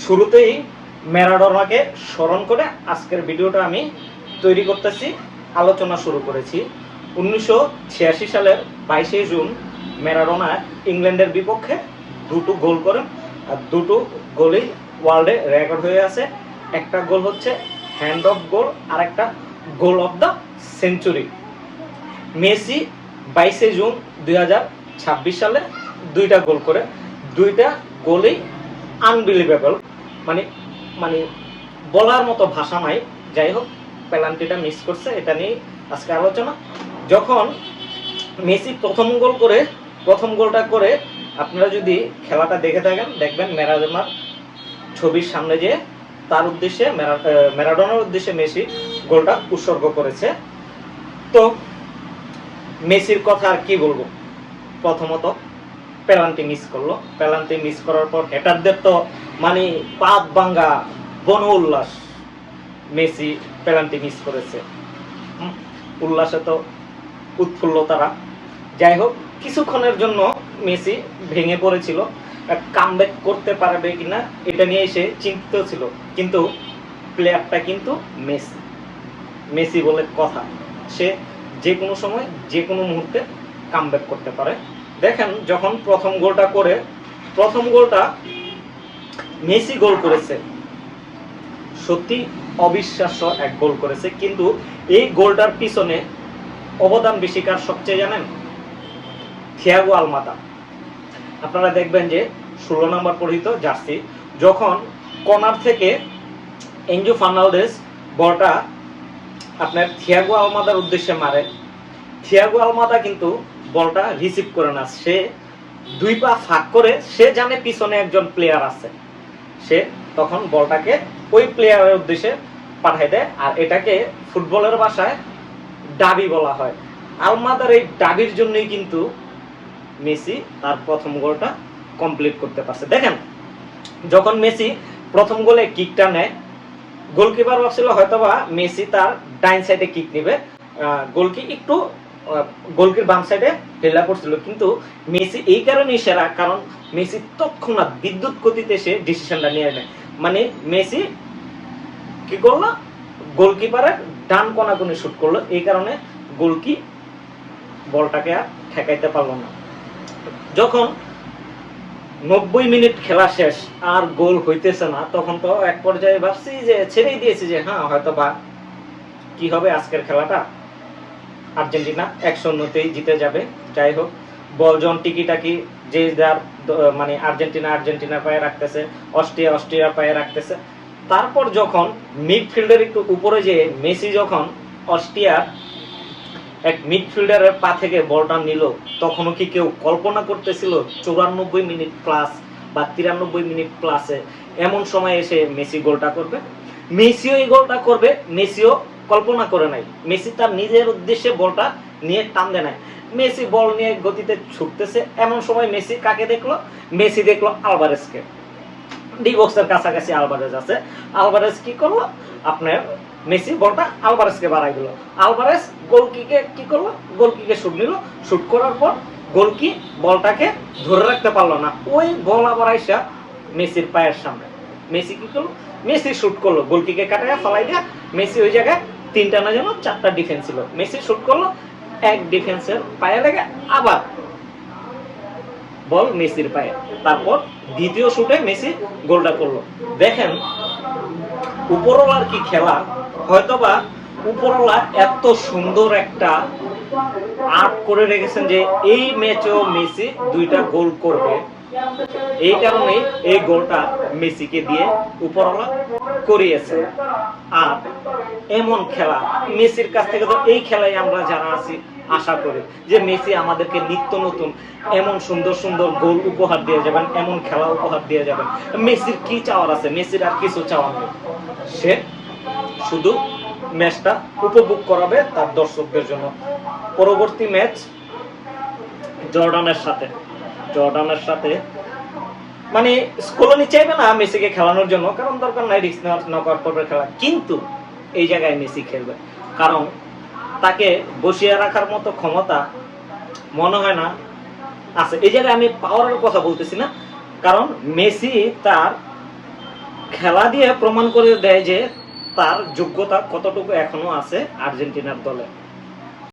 শুরুতেই ম্যারাডোনাকে স্মরণ করে আজকের ভিডিওটা আমি তৈরি করতেছি, আলোচনা শুরু করেছি। 1986 সালের 22 জুন ম্যারাডোনা ইংল্যান্ডের বিপক্ষে দুটো গোল করেন, আর দুটো গোলই ওয়ার্ল্ডে রেকর্ড হয়ে আছে। একটা গোল হচ্ছে হ্যান্ড অফ গোল, আর একটা goal of the century. Messi 22 June 2026 সালে দুইটা গোল করে, দুইটা গোলই আনবিলিভেবল, মানে মানে বলার মতো ভাষা নাই। যাই হোক, পেনাল্টিটা মিস করছে, এটা নিয়ে আজকে আলোচনা। যখন মেসি প্রথম গোলটা করে আপনারা যদি খেলাটা দেখে থাকেন, দেখবেন ম্যারাডোনার ছবির সামনে যে তার উদ্দেশ্যে ম্যারাডোনার উদ্দেশ্যে মেসি গোলটা উৎসর্গ করেছে। তো মেসির কথা আর কি বলবো, প্রথমত পেনাল্টি মিস করলো। পেনাল্টি মিস করার পর হেটারদের তো মানে পাত ভাঙ্গা বন উল্লাস। মেসি পেনাল্টি মিস করেছে, উল্লাসে তো উৎফুল্ল তারা। যাই হোক, কিছুক্ষণের জন্য মেসি ভেঙে পড়েছিল, কামব্যাক করতে পারবে কিনা এটা নিয়ে সে চিন্তিত ছিল, কিন্তু প্লেয়ারটা কিন্তু মেসি বলে কথা, সে যে কোনো সময় যে কোনো মুহূর্তে কামব্যাক করতে পারে। দেখেন, যখন প্রথম গোলটা মেসি গোল করেছে, সত্যি অবিশ্বাস্য এক গোল করেছে, কিন্তু এই গোলটার পিছনে অবদান বেশি কার সবচেয়ে জানেন? Thiago Almada. আপনারা দেখবেন যে 16 নম্বর পরিহিত জার্সি, যখন কর্নার থেকে এনজো ফার্নান্দেজ বলটা আপনার থিয়াগো আলমাদার উদ্দেশ্যে মারে, থিয়াগো আলমাদা কিন্তু বলটা রিসিভ করে না, সে দুই পা ফাঁক করে, সে জানে পিছনে একজন প্লেয়ার আছে, সে তখন বলটাকে ওই প্লেয়ারের উদ্দেশ্যে পাঠায় দেয়। আর এটাকে ফুটবলের ভাষায় ডাবি বলা হয়। আলমাদার এই ডাবির জন্যই কিন্তু মেসি তার প্রথম গোলটা কমপ্লিট করতে পারছে। দেখেন, যখন মেসি প্রথম গোলে কিকটা নেয়, গোলকিপার ভাবছিল হয়তোবা মেসি তার ডাইন সাইডে কিক নেবে, গোলকির বাম সাইডে হেলা পড়ছিল, কিন্তু মেসি এই কারণেই সেরা, কারণ মেসি তৎক্ষণাৎ বিদ্যুৎ গতিতে সে ডিসিশনটা নিয়ে নেয়। মানে মেসি কি করলো, গোলকিপারের ডান কোনাকুনি শুট করলো, এই কারণে গোলকি বলটাকে আর ঠেকাইতে পারলো না। যখন 90 মিনিট খেলা শেষ আর গোল হইতেছে না, তখন তো এক পর্যায়ে ভাবছি যে ছেড়েই দিয়েছি, যে হ্যাঁ হয়তো বা কি হবে আজকের খেলাটা, আর্জেন্টিনা 1-0তেই জিতে যাবে। যাই হোক, বল যখন টিকি যে যার মানে আর্জেন্টিনার পায়ে রাখতেছে, অস্ট্রিয়ার পায়ে রাখতেছে। তারপর যখন মিডফিল্ডের একটু উপরে যে মেসি যখন অস্ট্রিয়ার এক মিডফিল্ডারের পা থেকে বলটা নিল, তখনও কি কেউ কল্পনা করতেছিল 94 মিনিট প্লাস বা 93 মিনিট প্লাসে এমন সময় এসে মেসি গোলটা করবে? মেসিও এই গোলটা করবে, মেসিও কল্পনা করে নাই। মেসি তার নিজের উদ্দেশ্যে বলটা নিয়ে টান দেয় নাই, মেসি বল নিয়ে গতিতে ছুটতেছে। এমন সময় মেসি কাকে দেখলো? মেসি দেখলো আলভারেজকে। ডি বক্সের কাছাকাছি আলভারেজ আছে, আলভারেজ কি করলো, আপনার মেসি বলটা আলভারেজকে বাড়াই দিল। আলভারেজ গোলকিকে কি করলো, গোলকিকে শুট নিল, শুট করার পর গোলকি বলটাকে ধরে রাখতে পারলো না, ওই বল আবার আইসা মেসির পায়ের সামনে। মেসি কি করলো, মেসি শুট করলো, গোলকিকে কাটাইয়া ফলাই দিয়া মেসি ওই জায়গায় 3টা না যেন 4টা ডিফেন্স ছিল, মেসি শুট করলো, এক ডিফেন্সের পায়ে লেগে আবার বল মেসির পায়ে, তারপর দ্বিতীয় শুটে মেসি গোলটা করলো। দেখেন উপরওয়ালার কি খেলা, হয়তোবা উপরওয়ালা এত সুন্দর একটা আর্ট করে রেখেছেন যে এই ম্যাচেও মেসি 2টা গোল করবে, এই কারণে এই গোলটা মেসিকে দিয়ে উপরওয়ালা করিয়েছে। আর এমন খেলা মেসির কাছ থেকে, তো এই খেলাই আমরা যারা আছি আশা করি যে মেসি আমাদেরকে নিত্য নতুন এমন সুন্দর সুন্দর গোল উপহার দিয়ে যাবেন, এমন খেলা উপহার দিয়ে যাবেন। মেসির কি চাওয়ার আছে? মেসির আর কিছু চাওয়ার নেই, সে শুধু ম্যাচটা উপভোগ করাবে তার দর্শকদের জন্য। পরবর্তী ম্যাচ জর্ডানের সাথে মানে স্কোলোনি চাইবে না মেসিকে খেলানোর জন্য, কারণ দরকার নাই, রিস্ক নকআউট পর্বের খেলা, কিন্তু এই জায়গায় মেসি খেলবে, কারণ তাকে বসিয়ে রাখার মতো ক্ষমতা মনে হয় না আছে। এই জায়গায় আমি পাওয়ারের কথা বলতেছি না, কারণ মেসি তার খেলা দিয়ে প্রমাণ করে দেয় যে তার যোগ্যতা কতটুকু এখনো আছে আর্জেন্টিনার দলে।